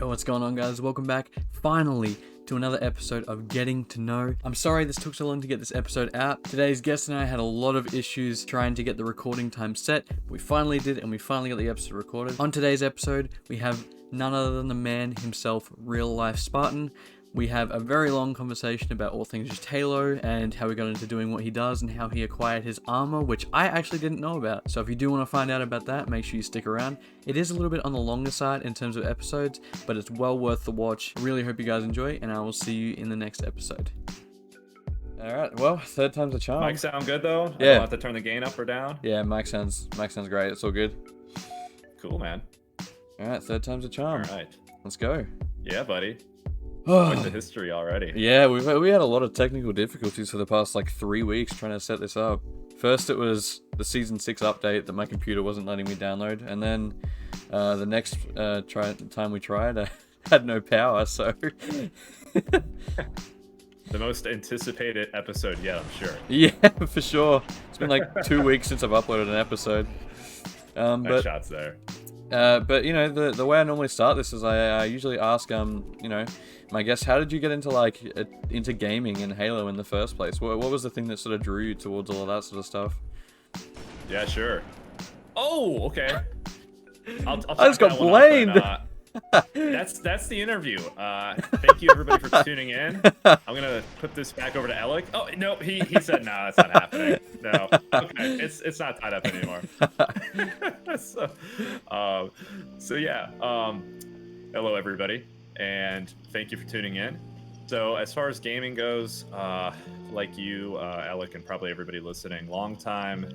Yo, what's going on, guys? Welcome back, finally, to another episode of Getting to Know. I'm sorry this took so long to get this episode out. Today's guest and I had a lot of issues trying to get the recording time set. We finally did, and we finally got the episode recorded. On today's episode, we have none other than the man himself, real life Spartan. We have a very long conversation about all things just Halo and how he got into doing what he does and how he acquired his armor, which I actually didn't know about. So if you do want to find out about that, make sure you stick around. It is a little bit on the longer side in terms of episodes, but it's well worth the watch. Really hope you guys enjoy, and I will see you in the next episode. Alright, well, third time's a charm. Mic sound good though? Yeah. I don't have to turn the gain up or down? Yeah, mic sounds great. It's all good. Cool, man. Alright, third time's a charm. Alright. Let's go. Yeah, buddy. Quite the history already. Yeah, we had a lot of technical difficulties for the past 3 weeks trying to set this up. First it was the Season 6 update that my computer wasn't letting me download, and then the next time we tried, I had no power, so... The most anticipated episode yet, I'm sure. Yeah, for sure. It's been 2 weeks since I've uploaded an episode. Nice shots there. But you know, the way I normally start this is I usually ask you know, my guests, how did you get into into gaming and Halo in the first place? What was the thing that sort of drew you towards all of that sort of stuff? Yeah, sure. Oh, okay. I just got blamed. That's the interview. Thank you everybody for tuning in. I'm gonna put this back over to Alec. Oh no, he said no, that's not happening. No, okay, it's not tied up anymore. So yeah. Hello everybody, and thank you for tuning in. So as far as gaming goes, like you, Alec, and probably everybody listening, long time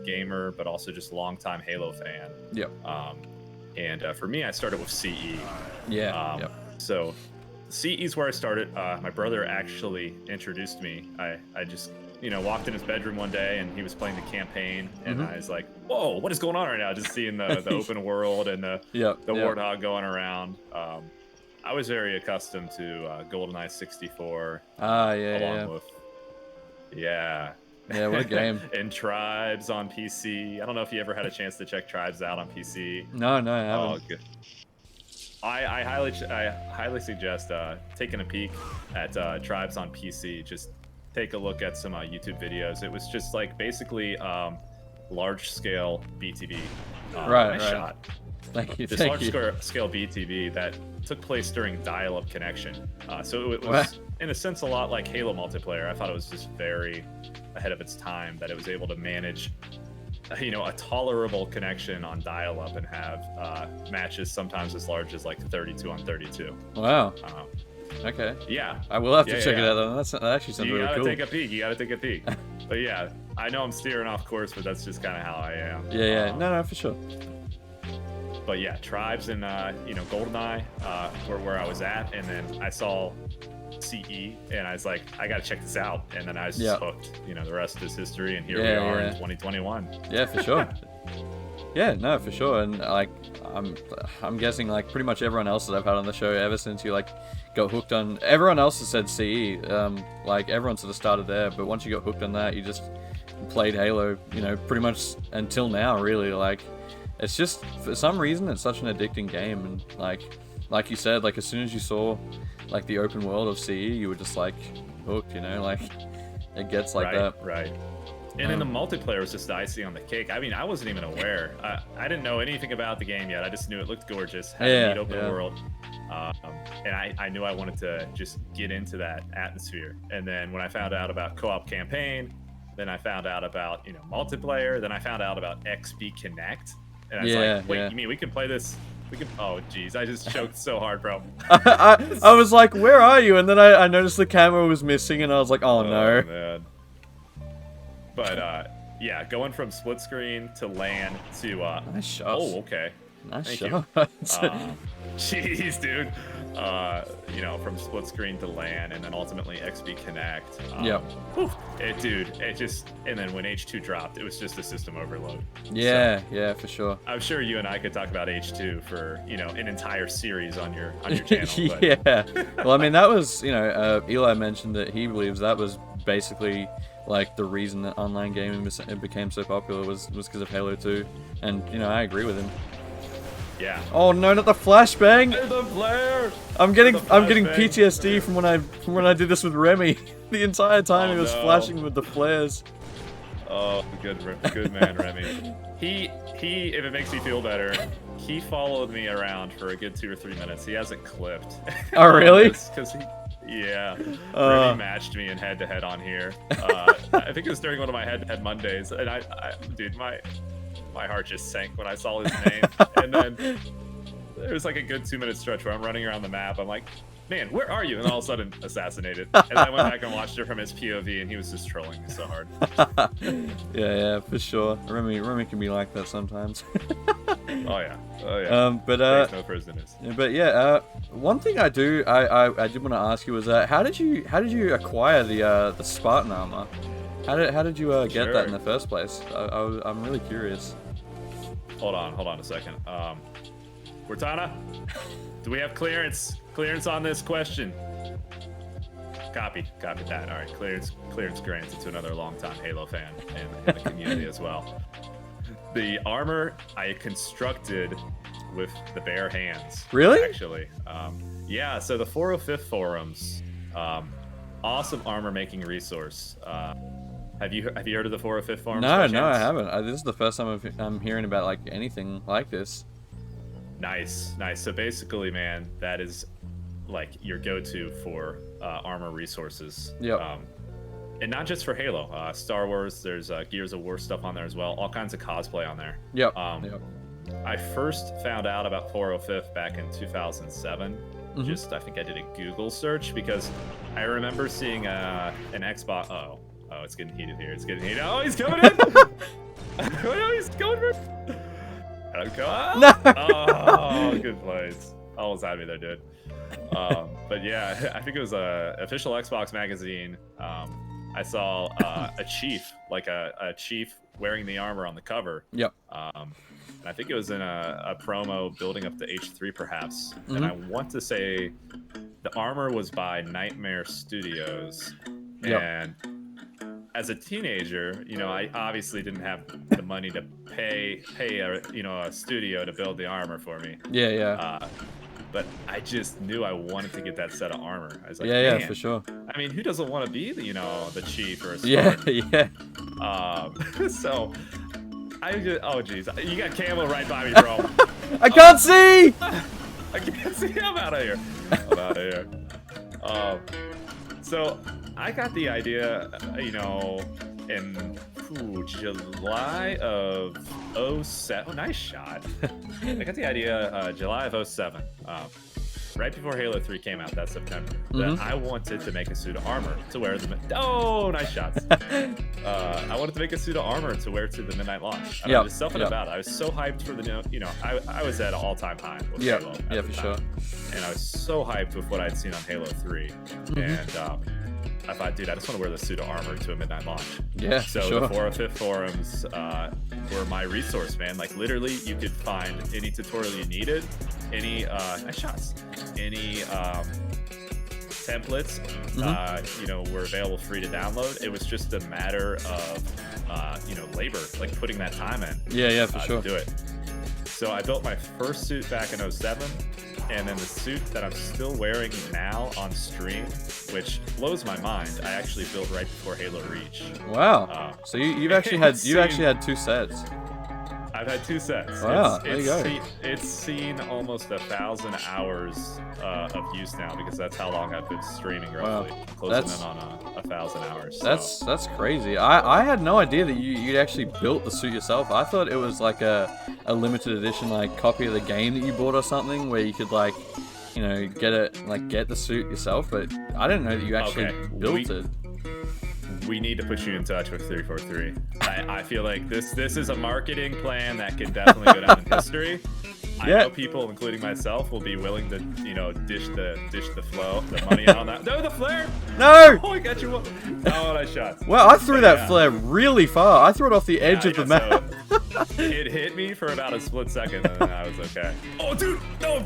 gamer, but also just long time Halo fan. Yep. And for me, I started with CE. Yeah. Yep. So CE is where I started. My brother actually introduced me. I just, walked in his bedroom one day and he was playing the campaign, and I was like, "Whoa, what is going on right now?" Just seeing the open world and the Warthog going around. I was very accustomed to GoldenEye 64. Along with, yeah, what a game. And Tribes on PC. I don't know if you ever had a chance to check Tribes out on PC. No, I haven't. Oh, good. I highly suggest taking a peek at Tribes on PC. Just take a look at some YouTube videos. It was just basically large-scale BTV. Right. Shot. Thank you. This large-scale BTV that took place during dial-up connection. So it was, in a sense, a lot like Halo multiplayer. I thought it was just very ahead of its time that it was able to manage, a tolerable connection on dial-up and have matches sometimes as large as 32 on 32. Wow. Okay. Yeah. I will have to check it out. That actually sounds really cool. You gotta take a peek. But yeah, I know I'm steering off course, but that's just kind of how I am. Yeah. No, for sure. But yeah, Tribes and GoldenEye were where I was at, and then I saw CE, and I was like, I gotta check this out, and then I was just hooked. The rest is history, and here we are in 2021. Yeah, for sure. Yeah, no, for sure. And I'm guessing pretty much everyone else that I've had on the show ever since you got hooked on. Everyone else has said CE. Everyone sort of started there, but once you got hooked on that, you just played Halo. Pretty much until now, really. It's just, for some reason, it's such an addicting game, and like you said, as soon as you saw the open world of CE, you were just hooked, it gets that. Right. And then the multiplayer was just the icing on the cake. I mean, I wasn't even aware. I didn't know anything about the game yet. I just knew it looked gorgeous, had a neat open world, and I knew I wanted to just get into that atmosphere. And then when I found out about co-op campaign, then I found out about multiplayer, then I found out about XP Connect. And I was like, wait, you mean we can play this? We can. Oh, geez, I just choked so hard, bro. I was like, where are you? And then I noticed the camera was missing, and I was like, oh no. Man. But yeah, going from split screen to LAN to nice shots. Oh, okay. Nice Thank shots. Jeez, dude. From split screen to LAN, and then ultimately XP Connect. And then when H2 dropped, it was just a system overload. Yeah, for sure. I'm sure you and I could talk about H2 for an entire series on your channel. But... Yeah. Well, I mean, that was Eli mentioned that he believes that was basically the reason that online gaming became so popular was because of Halo 2, and I agree with him. Yeah. Oh no, not the flashbang! There's the flare. I'm getting flashbang. PTSD from when I did this with Remy. The entire time he was flashing with the flares. Oh, good man, Remy. He, if it makes you feel better, he followed me around for a good 2 or 3 minutes. He hasn't clipped. Oh, really? Because Remy matched me in head-to-head on here. I think it was during one of my head-to-head Mondays, and dude, my heart just sank when I saw his name. And then there was like a good 2-minute stretch where I'm running around the map. I'm like, man, where are you? And all of a sudden, assassinated. And then I went back and watched it from his POV, and he was just trolling me so hard. Yeah, for sure. Remy can be like that sometimes. Oh yeah. But there's no prisoners. But yeah, one thing I did want to ask you was how did you acquire the Spartan armor? How did you get that in the first place? I'm really curious. Hold on a second. Cortana, do we have clearance on this question? Copy that. All right, clearance granted to another longtime Halo fan in the community as well. The armor I constructed with the bare hands. Really? Actually, yeah. So the 405th forums, awesome armor making resource. Have you heard of the 405th forums? No, I haven't. This is the first time I'm hearing about like anything like this. Nice. So basically, man, that is like your go-to for armor resources. Yep. And not just for Halo. Star Wars, there's Gears of War stuff on there as well. All kinds of cosplay on there. Yep. I first found out about 405th back in 2007. Mm-hmm. I think I did a Google search because I remember seeing an Xbox. Oh, it's getting heated here. It's getting heated. Oh, he's coming in. Oh, he's going for. Come on. No. Oh, good plays. Almost had me there, dude. But yeah, I think it was a official Xbox magazine. I saw a chief, like a chief wearing the armor on the cover. Yep. And I think it was in a promo building up to H3 perhaps. And I want to say the armor was by Nightmare Studios. Yep. And as a teenager, I obviously didn't have the money to pay a studio to build the armor for me. Yeah. But I just knew I wanted to get that set of armor. I was like, yeah, man, for sure. I mean, who doesn't want to be the chief or a Spartan? Yeah. So I just, oh geez, you got camo right by me, bro. I can't see. I can't see. I'm out of here. So I got the idea, in July of 07. Oh, nice shot. I got the idea July of 07. Right before Halo 3 came out that September, that I wanted to make a suit of armor to wear nice shots. I wanted to make a suit of armor to wear to the midnight launch. I was something about it. I was so hyped for I was at an all-time high with Halo. Yeah, for sure. And I was so hyped with what I'd seen on Halo 3. And I thought, dude, I just want to wear the suit of armor to a midnight launch. Yeah, so sure. The 405th forums were my resource, man. Like literally, you could find any tutorial you needed, any nice shots, any templates, were available free to download. It was just a matter of labor, like putting that time in. Yeah, for sure. To do it. So I built my first suit back in 07. And then the suit that I'm still wearing now on stream, which blows my mind, I actually built right before Halo Reach. Wow! So you've actually had two sets. I've had two sets. Wow, there you go. It's seen almost 1,000 hours of use now because that's how long I've been streaming roughly. Wow. Closing in on 1,000 hours. So. That's crazy. I had no idea that you'd actually built the suit yourself. I thought it was like a limited edition like copy of the game that you bought or something where you could like get the suit yourself. But I didn't know that you actually built it. We need to put you in touch with 343. I feel like this is a marketing plan that can definitely go down in history. I know people, including myself, will be willing to, dish the flow, the money on that. No, the flare! No! Oh, I got you one. Oh, nice shots. Well, I threw that flare really far. I threw it off the edge of the map. So it hit me for about a split second, and then I was okay. Oh, dude, no!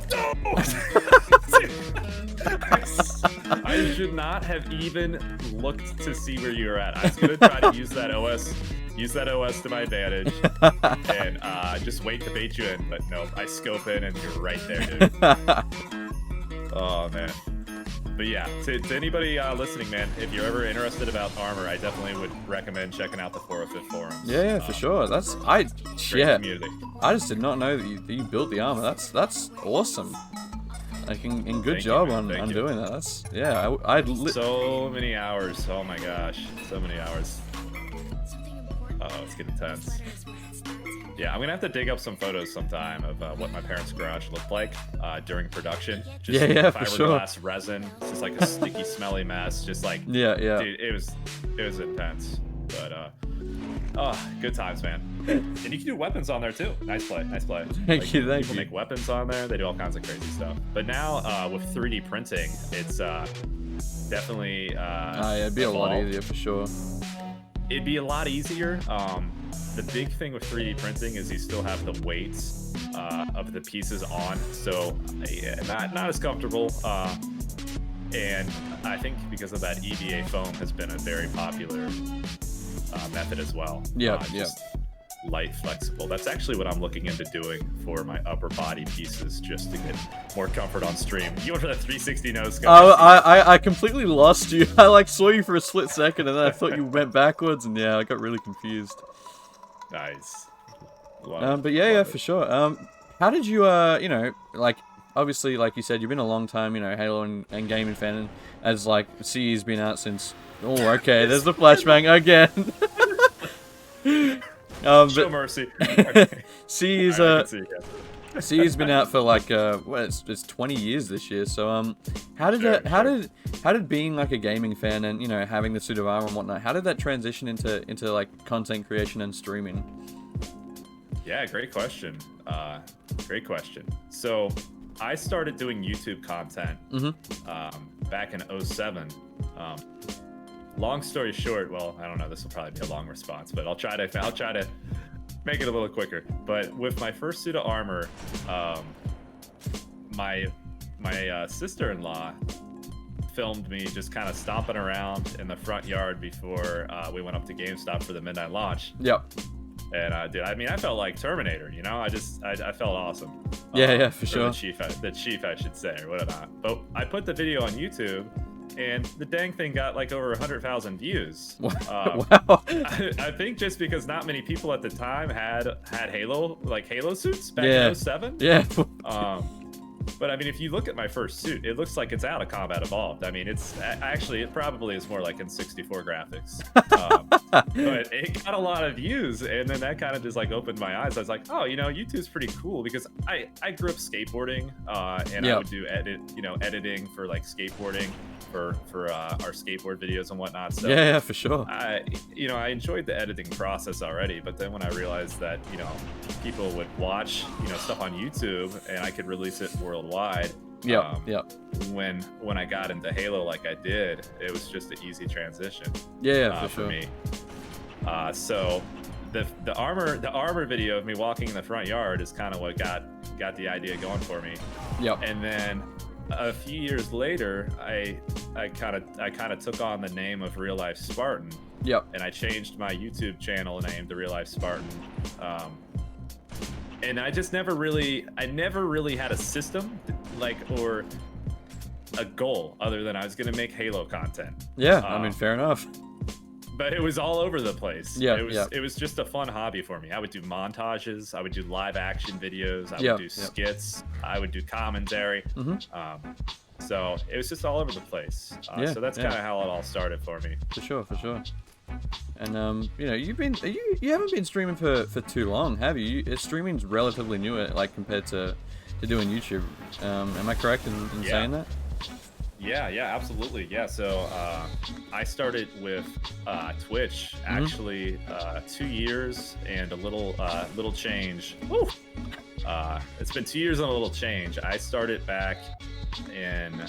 I should not have even looked to see where you were at. I was gonna try to use that OS use that OS to my advantage, and just wait to bait you in. But no, I scope in and you're right there, dude. Oh man. But yeah, to anybody listening, man, if you're ever interested about armor, I definitely would recommend checking out the 405 forums. Yeah, for sure. Great community. I just did not know that you built the armor. That's awesome. Like, and good job on doing that. That's, yeah, so many hours. Oh my gosh, so many hours. Uh-oh, it's getting tense. Yeah, I'm gonna have to dig up some photos sometime of what my parents' garage looked like during production. Just fiberglass resin. It's just like a sticky, smelly mess. Just like yeah. Dude, it was intense. But good times, man. And you can do weapons on there too. Nice play. Thank you. People make weapons on there. They do all kinds of crazy stuff. But now with 3D printing, it's definitely it'd be a lot easier for sure. It'd be a lot easier. The big thing with 3D printing is you still have the weights of the pieces on, so not as comfortable. And I think because of that, EVA foam has been a very popular method as well. Just light, flexible. That's actually what I'm looking into doing for my upper body pieces, just to get more comfort on stream. You went for that 360 no scope. Oh, I completely lost you. I like saw you for a split second, and then I thought you went backwards, and yeah, I got really confused. Nice. But yeah, for sure. How did you, like, obviously, like you said, you've been a long time, Halo and gaming fan, and as, like, CE's been out since, oh, okay, there's the flashbang again. Show mercy. CE's been out for, like, it's 20 years this year, so, how did being, like, a gaming fan and, having the suit of armor and whatnot, how did that transition into like, content creation and streaming? Yeah, great question. So, I started doing YouTube content back in 2007. Long story short, well, I don't know, this will probably be a long response, but I'll try to make it a little quicker. But with my first suit of armor, my sister-in-law filmed me just kind of stomping around in the front yard before we went up to GameStop for the midnight launch. Yep. And dude, I mean, I felt like Terminator, I felt awesome. Yeah, for sure. The chief, I should say, or whatnot. But I put the video on YouTube, and the dang thing got like over 100,000 views. Wow. I think just because not many people at the time had Halo suits back in 2007. Yeah. But I mean, if you look at my first suit, it looks like it's out of Combat Evolved. I mean, it probably is more like in 64 graphics. But it got a lot of views, and then that kind of just like opened my eyes. I was like, oh, YouTube's pretty cool, because I grew up skateboarding, and I would do editing for like skateboarding for our skateboard videos and whatnot. So yeah, for sure. I enjoyed the editing process already, but then when I realized that people would watch stuff on YouTube and I could release it worldwide. When I got into Halo like I did, it was just an easy transition. For for sure. me. So the armor video of me walking in the front yard is kind of what got the idea going for me. And then a few years later, I kind of took on the name of Real Life Spartan. And I changed my YouTube channel name to Real Life Spartan. And I never really had a system, or a goal other than I was gonna make Halo content. I mean, fair enough. But it was all over the place. It was just a fun hobby for me. I would do montages, I would do live action videos, I would do skits, I would do commentary. So it was just all over the place. So that's kind of how it all started for me. For sure. And you haven't been streaming for too long, have you? Streaming's relatively new, like compared to doing YouTube. Am I correct in saying that? Yeah, absolutely. Yeah, so I started with Twitch actually 2 years and a little change. Woo! It's been 2 years and a little change. I started back in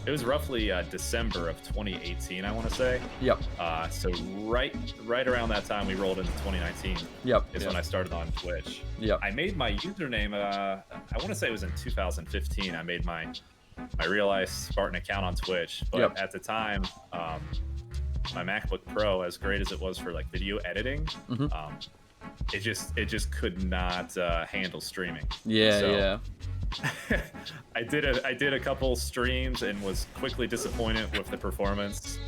it was roughly December of 2018, I want to say. So right around that time we rolled into 2019. When I started on Twitch. I made my username I want to say it was in 2015. I made my Real Life Spartan account on Twitch, but at the time my MacBook Pro, as great as it was for like video editing, it just could not handle streaming. Yeah, So, yeah. I did a couple streams and was quickly disappointed with the performance,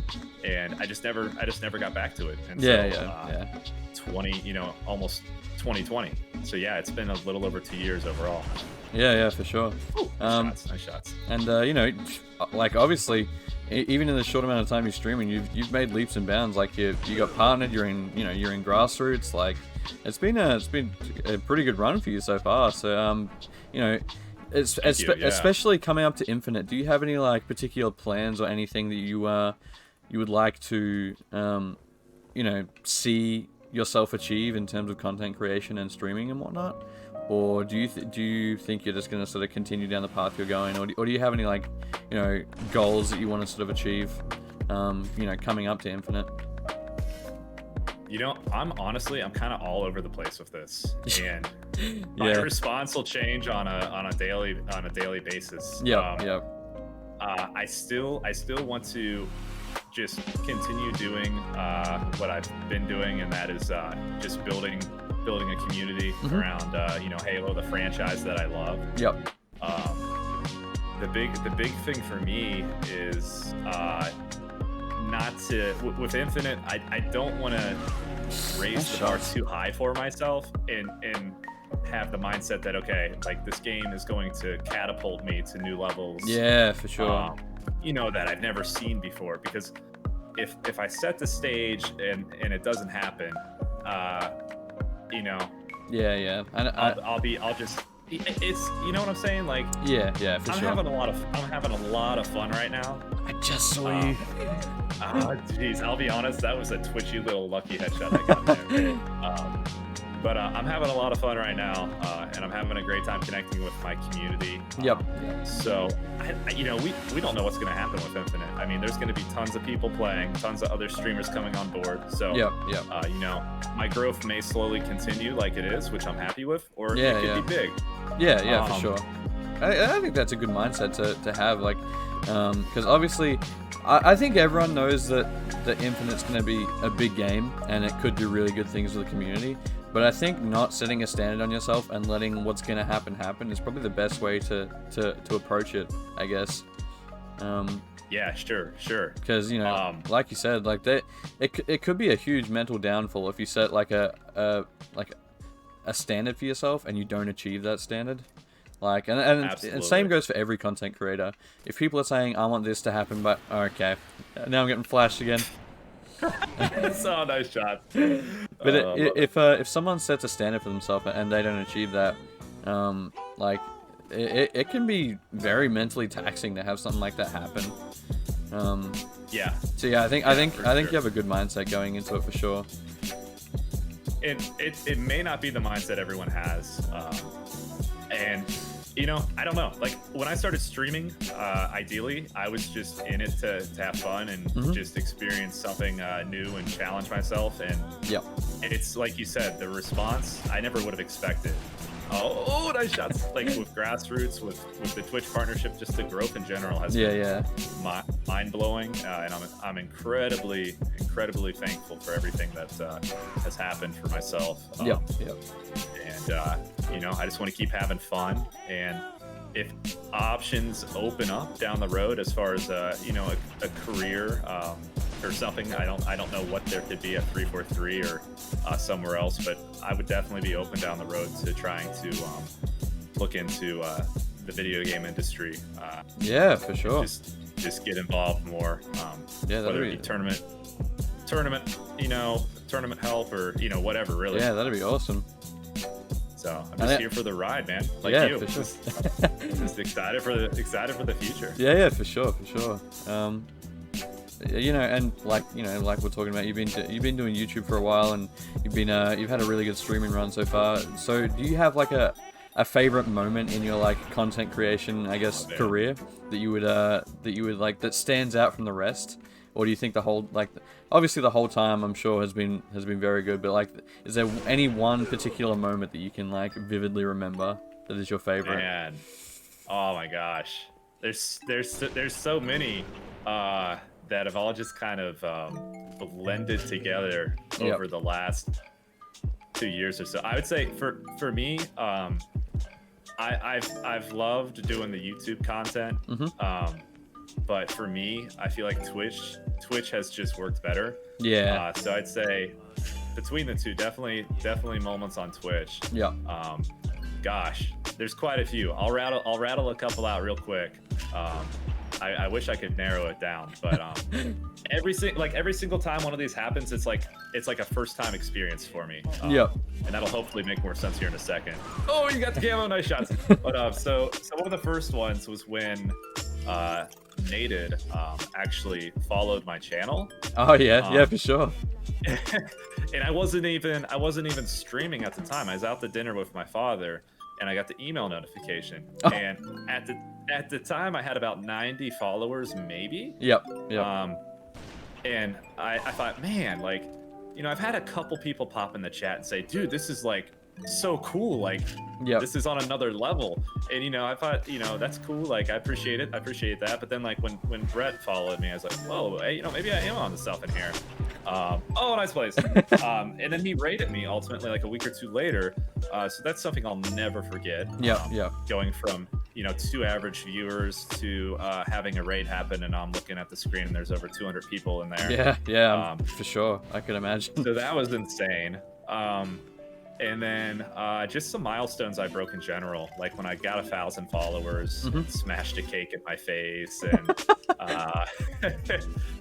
and I just never got back to it. And Yeah. 20, almost 2020. So yeah, it's been a little over 2 years overall. Yeah, for sure. Ooh, nice shots. And like obviously, even in the short amount of time you're streaming, you've made leaps and bounds. Like you got partnered. You're in grassroots. Like it's been a pretty good run for you so far. So especially coming up to Infinite. Do you have any like particular plans or anything that you would like to see yourself achieve in terms of content creation and streaming and whatnot? Or do you think you're just going to sort of continue down the path you're going, or do you have any like goals that you want to sort of achieve coming up to Infinite? I'm kind of all over the place with this, and my response will change on a daily basis. I still want to just continue doing what I've been doing, and that is just building a community around Halo, the franchise that I love. The big thing for me is not to with Infinite. I don't want to raise the bar too high for myself and have the mindset that like this game is going to catapult me to new levels. Yeah, for sure. That I've never seen before, because if I set the stage and it doesn't happen, and I'll just, it's, you know what I'm saying? Like, yeah, for I'm sure. having a lot of fun right now. I just saw you. Jeez, I'll be honest, that was a twitchy little lucky headshot I got there. But I'm having a lot of fun right now, and I'm having a great time connecting with my community. So, we don't know what's going to happen with Infinite. I mean, there's going to be tons of people playing, tons of other streamers coming on board. So, my growth may slowly continue like it is, which I'm happy with, or it could be big. Yeah, for sure. I think that's a good mindset to have, like, because obviously, I think everyone knows that Infinite's going to be a big game, and it could do really good things with the community. But I think not setting a standard on yourself and letting what's going to happen is probably the best way to approach it, I guess. Yeah, sure. Because like you said, like that, it could be a huge mental downfall if you set like a standard for yourself and you don't achieve that standard. Like and same goes for every content creator. If people are saying I want this to happen, but okay, now I'm getting flashed again. So nice shot. But if someone sets a standard for themselves and they don't achieve that, like it can be very mentally taxing to have something like that happen. So I think you have a good mindset going into it for sure. It may not be the mindset everyone has, and I don't know. Like when I started streaming, ideally, I was just in it to have fun and just experience something new and challenge myself. And it's like you said, the response I never would have expected. Oh, nice shots! Like with grassroots, with the Twitch partnership, just the growth in general has been mind blowing, and I'm incredibly thankful for everything that has happened for myself. And I just want to keep having fun, and if options open up down the road as far as a career or something, I don't know what there could be at 343 or somewhere else, but I would definitely be open down the road to trying to look into the video game industry. For sure. Just get involved more. Whether it be tournament, tournament help or whatever. Really. Yeah, that'd be awesome. So I'm just here for the ride, man. Like you, for sure. just excited for the future. Yeah, for sure. And like we're talking about, you've been doing YouTube for a while, and you've had a really good streaming run so far. So do you have like a favorite moment in your like content creation, I guess, career that you would like that stands out from the rest? Or do you think the whole, like, obviously the whole time I'm sure has been very good, but like, is there any one particular moment that you can like vividly remember that is your favorite? Man, oh my gosh, there's so many that have all just kind of blended together over the last 2 years or so. I would say for me, I've loved doing the YouTube content, but for me, I feel like Twitch has just worked better. Yeah. So I'd say between the two, definitely moments on Twitch. Yeah. Gosh, there's quite a few. I'll rattle a couple out real quick. I wish I could narrow it down, but every single time one of these happens, it's like a first time experience for me. And that'll hopefully make more sense here in a second. Oh, you got the camo, nice shots. But so one of the first ones was when Nated actually followed my channel. Oh yeah, for sure. And I wasn't even streaming at the time. I was out to dinner with my father, and I got the email notification. And at the time, I had about 90 followers, maybe. Yep. And I thought, man, like, you know, I've had a couple people pop in the chat and say, dude, this is like so cool. Like, this is on another level. And, you know, I thought, you know, that's cool. Like, I appreciate it. I appreciate that. But then, like, when Brett followed me, I was like, whoa, hey, you know, maybe I am on the stuff in here. Oh, nice place. And then he rated me ultimately like a week or two later. So that's something I'll never forget. Going from, you know, 2 average viewers to having a raid happen, and I'm looking at the screen and there's over 200 people in there. For sure. I could imagine. So that was insane. And then just some milestones I broke in general, like when I got 1,000 followers, smashed a cake in my face, and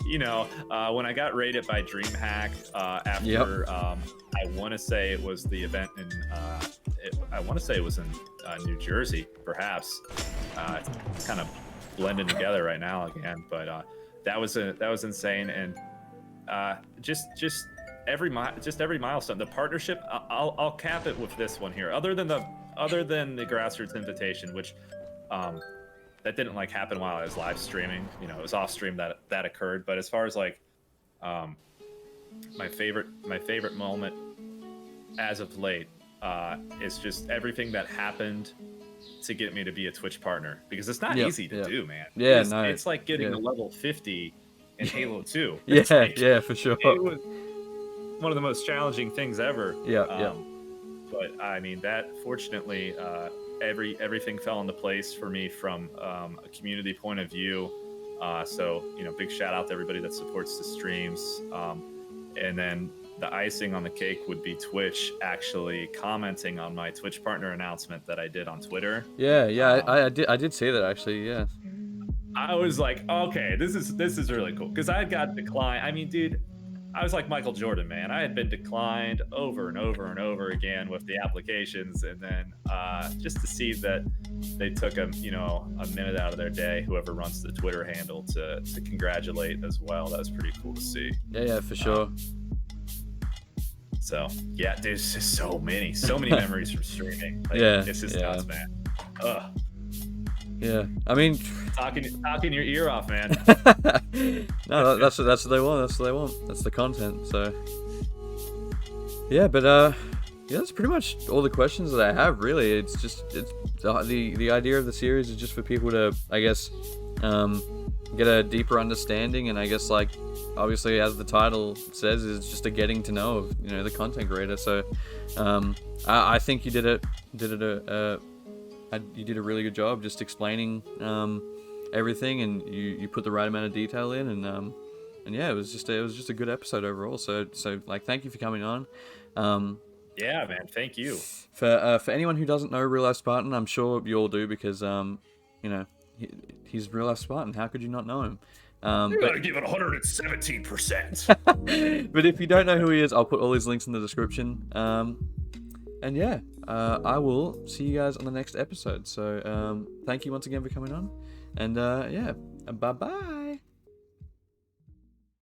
you know, when I got rated by DreamHack after I want to say it was the event in I want to say it was in New Jersey, perhaps. It's kind of blending together right now again, but that was insane, and just every milestone, the partnership. I'll cap it with this one here. Other than the grassroots invitation, which that didn't like happen while I was live streaming. You know, it was off stream that occurred. But as far as like my favorite moment as of late is just everything that happened to get me to be a Twitch partner, because it's not easy to do, man. It's like getting to level 50 in Halo 2. For sure. It was one of the most challenging things ever. But I mean, that fortunately everything fell into place for me from a community point of view. So, you know, big shout out to everybody that supports the streams. And then the icing on the cake would be Twitch actually commenting on my Twitch partner announcement that I did on Twitter. I did see that actually. Yeah. I was like, okay, this is really cool, because I got declined. I mean, dude, I was like Michael Jordan, man. I had been declined over and over and over again with the applications, and then just to see that they took a minute out of their day, whoever runs the Twitter handle, to congratulate as well. That was pretty cool to see. Yeah, for sure. So yeah, there's just so many memories from streaming. Like, it's just nuts, man. Ugh. Yeah, I mean, talking your ear off, man. No, that's what they want. That's what they want. That's the content. So yeah, but that's pretty much all the questions that I have. Really, it's the idea of the series is just for people to, I guess, get a deeper understanding, and I guess, like, obviously, as the title says, is just a getting to know of, you know, the content creator. So I think you did a really good job just explaining everything, and you put the right amount of detail in, and yeah, it was just a good episode overall. So like, thank you for coming on. Yeah, man, thank you. For anyone who doesn't know Real Life Spartan, I'm sure you all do, because you know, he's Real Life Spartan. How could you not know him? You gotta give it 117%. But if you don't know who he is, I'll put all his links in the description. And yeah, I will see you guys on the next episode. So thank you once again for coming on. And yeah, bye-bye.